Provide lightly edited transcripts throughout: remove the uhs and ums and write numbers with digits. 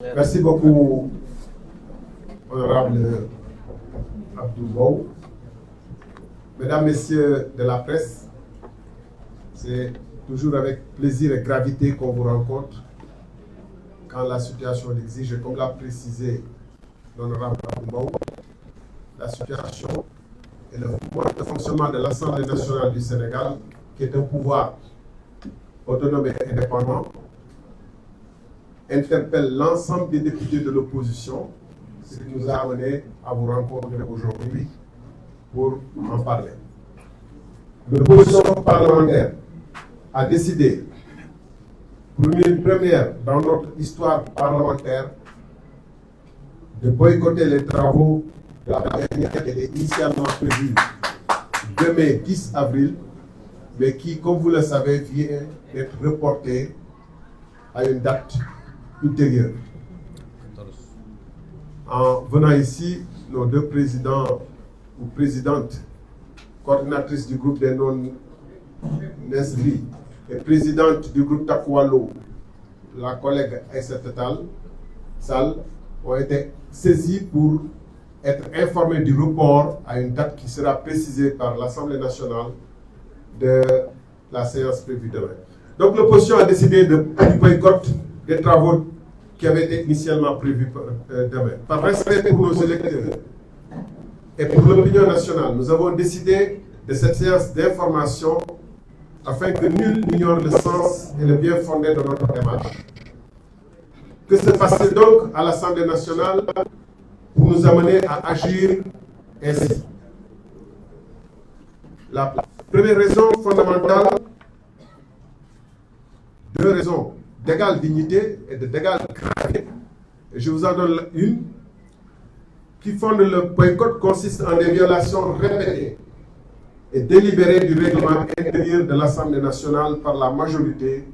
Merci beaucoup, honorable Abdou. Mesdames, Messieurs de la presse, c'est toujours avec plaisir et gravité qu'on vous rencontre quand la situation l'exige. Et comme l'a précisé l'honorable Abdou, la situation et le mode de fonctionnement de l'Assemblée nationale du Sénégal, qui est un pouvoir autonome et indépendant, interpelle l'ensemble des députés de l'opposition, ce qui nous a amené à vous rencontrer aujourd'hui pour en parler. L'opposition parlementaire a décidé, pour une première dans notre histoire parlementaire, de boycotter les travaux de la dernière qui était initialement prévue demain 10 avril, mais qui, comme vous le savez, vient d'être reportée à une date ultérieure. En venant ici, nos deux présidents ou présidentes, coordinatrices du groupe des non-inscrits et présidente du groupe Takwalo, la collègue Aïssata Tall Sall, ont été saisis pour être informés du report à une date qui sera précisée par l'Assemblée nationale de la séance prévue demain. Donc l'opposition a décidé du boycott des travaux qui avaient été initialement prévus demain. Par respect pour nos électeurs et pour l'opinion nationale, nous avons décidé de cette séance d'information afin que nul n'ignore le sens et le bien fondé de notre démarche. Que se passe donc à l'Assemblée nationale pour nous amener à agir ainsi? La première raison fondamentale, deux raisons d'égale dignité et d'égale gravité. Et je vous en donne une qui fonde le boycott consiste en des violations répétées et délibérées du règlement intérieur de l'Assemblée nationale par la majorité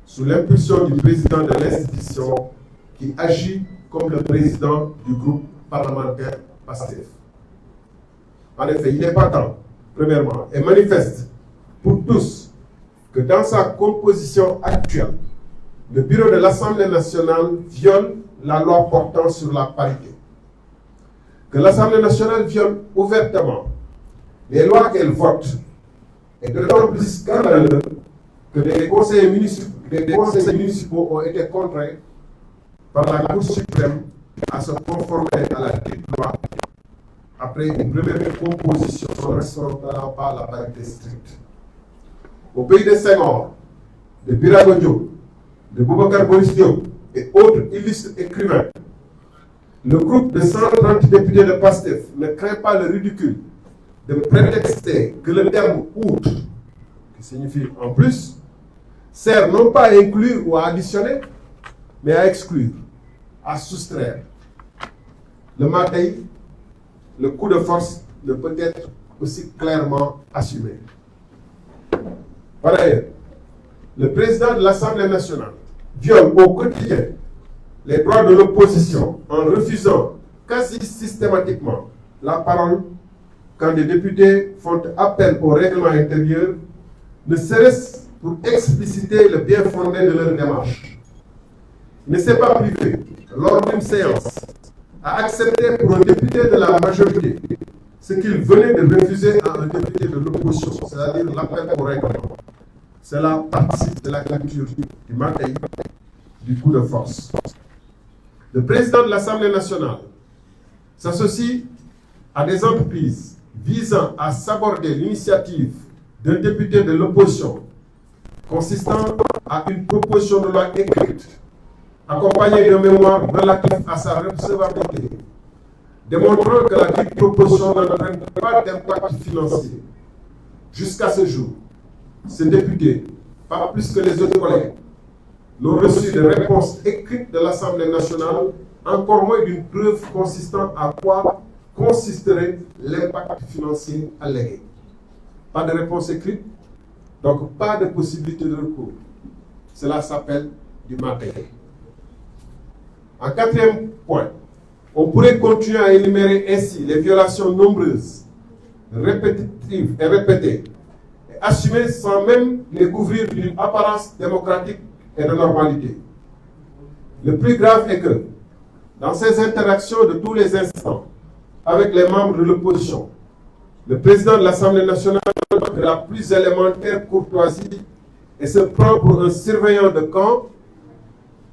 sous l'impulsion du président de l'institution qui agit comme le président du groupe parlementaire PASTEF. En effet, il n'est pas temps, premièrement, et manifeste pour tous que dans sa composition actuelle, le bureau de l'Assemblée nationale viole la loi portant sur la parité. Que l'Assemblée nationale viole ouvertement les lois qu'elle vote est d'autant plus scandaleux que des conseils municipaux ont été contraints par la Cour suprême à se conformer à la dite loi après une première composition ne respectant pas la parité stricte. Au pays de Senghor, de Birago Diop, de Boubacar Boris Diop et autres illustres écrivains, le groupe de 130 députés de PASTEF ne craint pas le ridicule de prétexter que le terme « outre », qui signifie « en plus », sert non pas à inclure ou à additionner, mais à exclure, à soustraire. Le matin, le coup de force ne peut être aussi clairement assumé. Par ailleurs, le président de l'Assemblée nationale viole au quotidien les droits de l'opposition en refusant quasi systématiquement la parole quand des députés font appel au règlement intérieur, ne serait-ce pour expliciter le bien fondé de leur démarche. Il ne s'est pas privé, lors d'une séance, à accepter pour un député de la majorité ce qu'il venait de refuser à un député de l'opposition, c'est-à-dire l'appel au règlement. Cela participe de la culture du matin, du coup de force. Le président de l'Assemblée nationale s'associe à des entreprises visant à saborder l'initiative d'un député de l'opposition consistant à une proposition de loi écrite accompagnée d'un mémoire relatif à sa recevabilité, démontrant que la dite proposition n'entraîne pas d'impact financier. Jusqu'à ce jour, ce député, pas plus que les autres collègues, n'ont reçu de réponse écrite de l'Assemblée nationale, encore moins d'une preuve consistant à quoi consisterait l'impact financier allégué. Pas de réponse écrite, donc pas de possibilité de recours. Cela s'appelle du matériel. En quatrième point, on pourrait continuer à énumérer ainsi les violations nombreuses, répétitives et répétées, et assumées sans même les couvrir d'une apparence démocratique et de normalité. Le plus grave est que, dans ses interactions de tous les instants avec les membres de l'opposition, le président de l'Assemblée nationale de la plus élémentaire courtoisie et se prend pour un surveillant de camp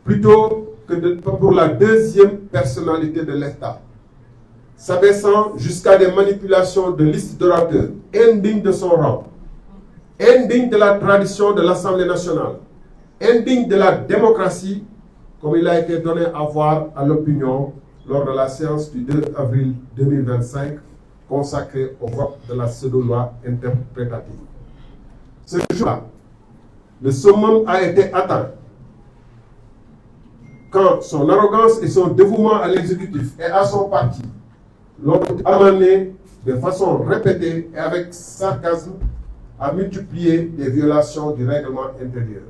plutôt que pour la deuxième personnalité de l'État, s'abaissant jusqu'à des manipulations de listes d'orateurs indignes de son rang, indignes de la tradition de l'Assemblée nationale, indignes de la démocratie, comme il a été donné à voir à l'opinion lors de la séance du 2 avril 2025 consacrée au vote de la pseudo-loi interprétative. Ce jour-là, le summum a été atteint quand son arrogance et son dévouement à l'exécutif et à son parti l'ont amené de façon répétée et avec sarcasme à multiplier des violations du règlement intérieur.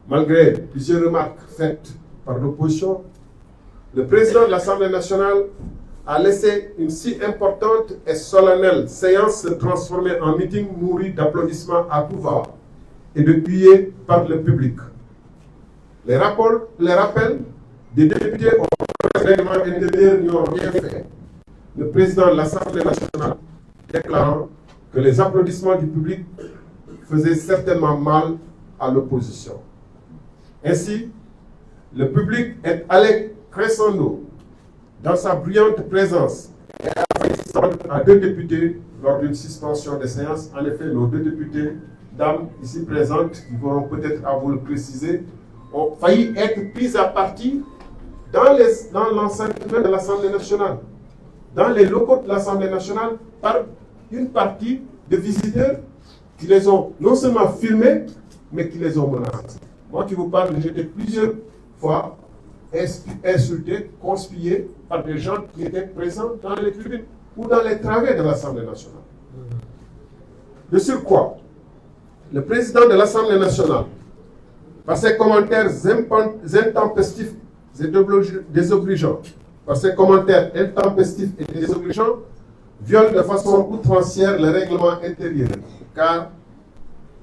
Malgré plusieurs remarques faites par l'opposition, le président de l'Assemblée nationale a laissé une si importante et solennelle séance se transformer en meeting nourri d'applaudissements à tout va et de huées par le public. Les rappels des députés au règlement intérieur n'y ont rien fait. Le président de l'Assemblée nationale déclarant que les applaudissements du public faisaient certainement mal à l'opposition. Ainsi, le public est allé crescendo dans sa brillante présence et a failli à 2 députés lors d'une suspension des séances. En effet, nos 2 députés, dames ici présentes, qui vont peut-être à vous le préciser, ont failli être prises à partie dans l'enceinte de l'Assemblée nationale, dans les locaux de l'Assemblée nationale, par une partie de visiteurs qui les ont non seulement filmés, mais qui les ont menacés. Moi qui vous parle, j'ai été plusieurs fois insulté, conspué par des gens qui étaient présents dans les tribunes ou dans les travées de l'Assemblée nationale. De surcroît, le président de l'Assemblée nationale, par ses commentaires intempestifs et désobligeants, viole de façon outrancière le règlement intérieur, car,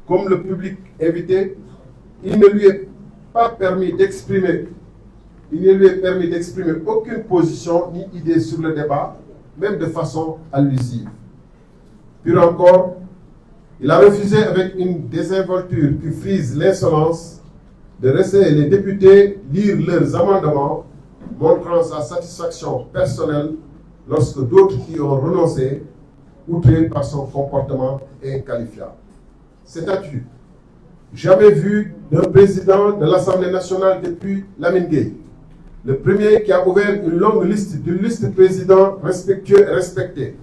comme le public invité, il ne lui est permis d'exprimer aucune position ni idée sur le débat, même de façon allusive. Pire encore, il a refusé avec une désinvolture qui frise l'insolence de laisser les députés lire leurs amendements, montrant sa satisfaction personnelle lorsque d'autres y ont renoncé, outrés par son comportement inqualifiable. Cette attitude, jamais vue d'un président de l'Assemblée nationale depuis Lamine Gueye, le premier qui a ouvert une longue liste de présidents respectueux et respectés,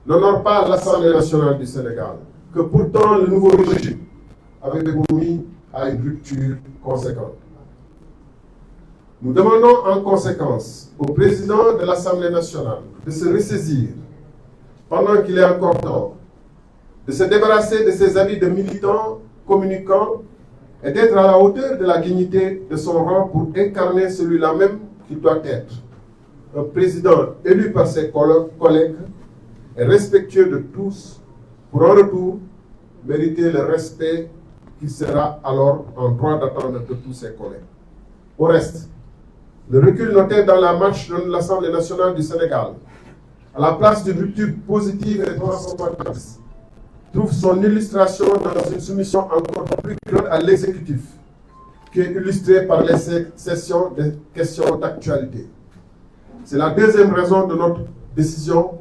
n'honore pas l'Assemblée nationale du Sénégal, que pourtant le nouveau régime avait commis à une rupture conséquente. Nous demandons en conséquence au président de l'Assemblée nationale de se ressaisir pendant qu'il est encore temps, de se débarrasser de ses habits de militant, communicant et d'être à la hauteur de la dignité de son rang pour incarner celui-là même qui doit être un président élu par ses collègues et respectueux de tous pour en retour mériter le respect qu'il sera alors en droit d'attendre de tous ses collègues. Au reste, le recul noté dans la marche de l'Assemblée nationale du Sénégal, à la place d'une rupture positive et transformatrice, trouve son illustration dans une soumission encore plus grande à l'exécutif, qui est illustrée par les sessions de questions d'actualité. C'est la deuxième raison de notre décision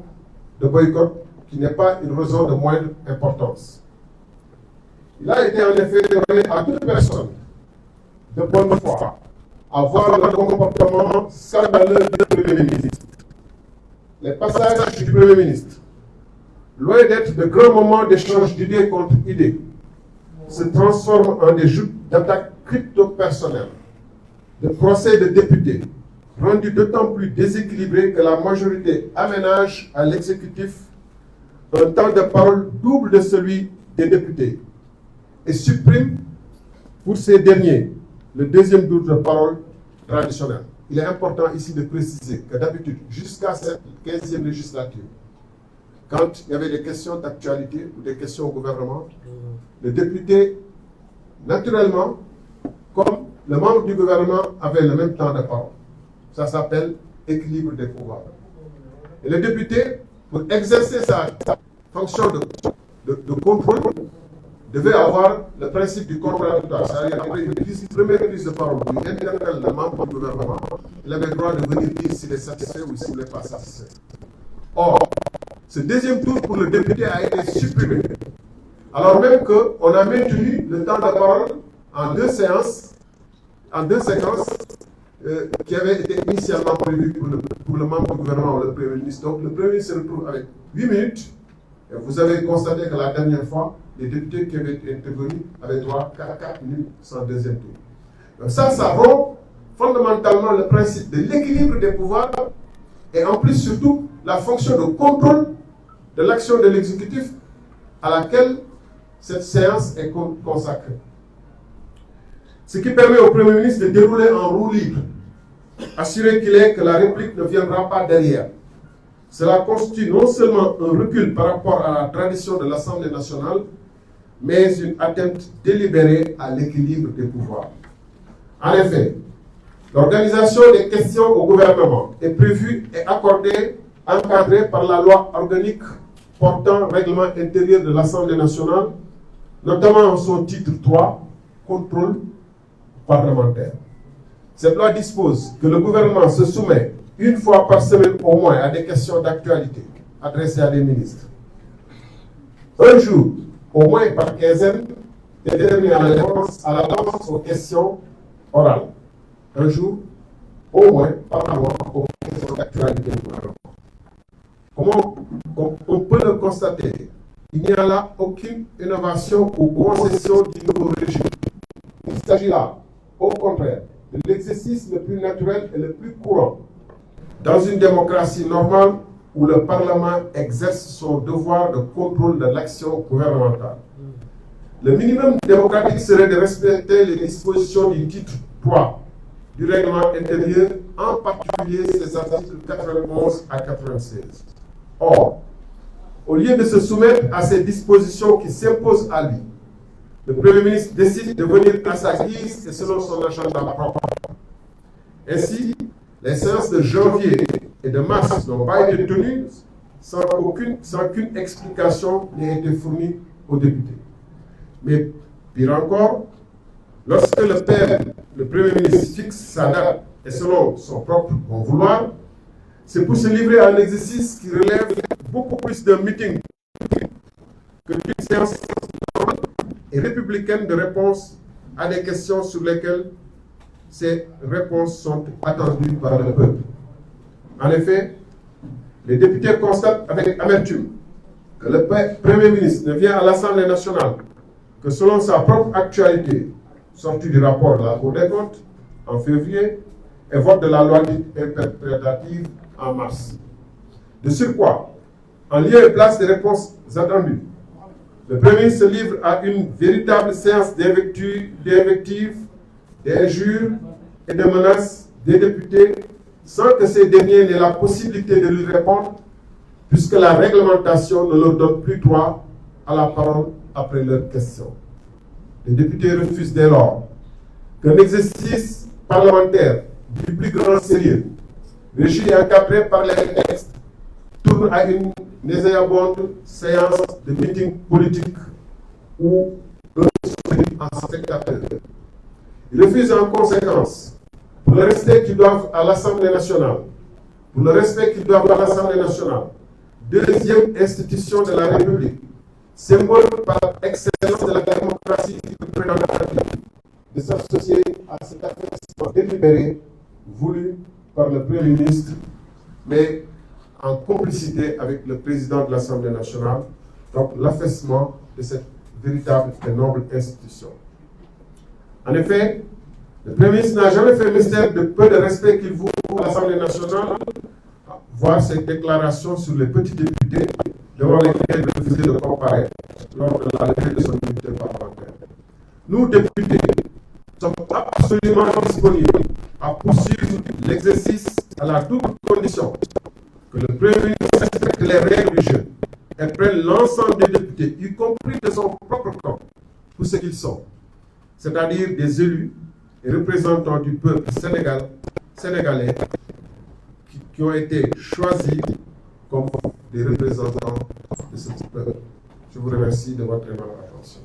de boycott, qui n'est pas une raison de moindre importance. Il a été en effet donné à toute personne de bonne foi à voir le comportement scandaleux du Premier ministre. Les passages du Premier ministre, loin d'être de grands moments d'échange d'idées contre idées, se transforment en des joutes d'attaques crypto-personnelles, de procès de députés, rendus d'autant plus déséquilibrés que la majorité aménage à l'exécutif un temps de parole double de celui des députés et supprime pour ces derniers le deuxième tour de parole traditionnel. Il est important ici de préciser que d'habitude, jusqu'à cette 15e législature, quand il y avait des questions d'actualité ou des questions au gouvernement, le député, naturellement, comme le membre du gouvernement avait le même temps de parole. Ça s'appelle équilibre des pouvoirs. Et le député, pour exercer sa fonction de contrôle, devait avoir le principe du contradictoire. C'est-à-dire, après une première prise de parole du interpelle le membre du gouvernement, il avait le droit de venir dire s'il est satisfait ou s'il n'est pas satisfait. Or, ce deuxième tour pour le député a été supprimé. Alors même qu'on a maintenu le temps de parole en deux séquences qui avaient été initialement prévues pour le membre du gouvernement ou le Premier ministre. Donc le Premier ministre se retrouve avec 8 minutes. Et vous avez constaté que la dernière fois, les députés qui avaient intervenu avaient droit à 4 minutes sans deuxième tour. Donc ça rompt fondamentalement le principe de l'équilibre des pouvoirs et en plus surtout la fonction de contrôle de l'action de l'exécutif à laquelle cette séance est consacrée. Ce qui permet au Premier ministre de dérouler en roue libre, assurer qu'il est que la République ne viendra pas derrière. Cela constitue non seulement un recul par rapport à la tradition de l'Assemblée nationale, mais une atteinte délibérée à l'équilibre des pouvoirs. En effet, l'organisation des questions au gouvernement est prévue et encadrée par la loi organique portant règlement intérieur de l'Assemblée nationale, notamment en son titre 3, contrôle parlementaire. Cette loi dispose que le gouvernement se soumet une fois par semaine au moins à des questions d'actualité adressées à des ministres. Un jour, au moins par quinzaine, déterminé à l'avance aux questions orales. Un jour, au moins par mois, aux questions d'actualité du gouvernement. Comme on peut le constater, il n'y a là aucune innovation ou concession du nouveau régime. Il s'agit là, au contraire, de l'exercice le plus naturel et le plus courant dans une démocratie normale où le Parlement exerce son devoir de contrôle de l'action gouvernementale. Le minimum démocratique serait de respecter les dispositions du titre 3 du règlement intérieur, en particulier ses articles 91 à 96. Or, au lieu de se soumettre à ces dispositions qui s'imposent à lui, le Premier ministre décide de venir à sa guise et selon son agenda propre. Ainsi, les séances de janvier et de mars n'ont pas été tenues sans qu'une explication n'ait été fournie aux députés. Mais pire encore, lorsque le Premier ministre fixe sa date et selon son propre bon vouloir, c'est pour se livrer à un exercice qui relève beaucoup plus d'un meeting que d'une séance et républicaine de réponse à des questions sur lesquelles ces réponses sont attendues par le peuple. En effet, les députés constatent avec amertume que le Premier ministre ne vient à l'Assemblée nationale que selon sa propre actualité, sortie du rapport de la Cour des comptes en février et vote de la loi dite interprétative en mars. De surcroît, en lieu et place des réponses attendues, le Premier ministre se livre à une véritable séance d'invectives, d'injures et de menaces des députés sans que ces derniers n'aient la possibilité de lui répondre, puisque la réglementation ne leur donne plus droit à la parole après leurs questions. Les députés refusent dès lors qu'un exercice parlementaire du plus grand sérieux, régi et encadré par les textes, tourne à une nauséabonde séance de meeting politique où eux sont en spectateurs. Ils refusent en conséquence, pour le respect qu'ils doivent à l'Assemblée nationale, deuxième institution de la République, symbole par excellence de la démocratie représentative, de s'associer à cet affaissement délibéré voulu par le Premier ministre, mais en complicité avec le président de l'Assemblée nationale, donc l'affaissement de cette véritable et noble institution. En effet, le Premier ministre n'a jamais fait mystère de peu de respect qu'il voue à l'Assemblée nationale, voir ses déclarations sur les petits députés devant lesquels il refusait de comparaître lors de la levée de son immunité parlementaire. Nous, députés, sommes absolument disponibles à poursuivre l'exercice à la double condition que le Premier ministre respecte les règles du jeu et prenne l'ensemble des députés, y compris de son propre camp, pour ce qu'ils sont, c'est-à-dire des élus et représentants du peuple sénégalais qui ont été choisis comme des représentants de ce peuple. Je vous remercie de votre aimable attention.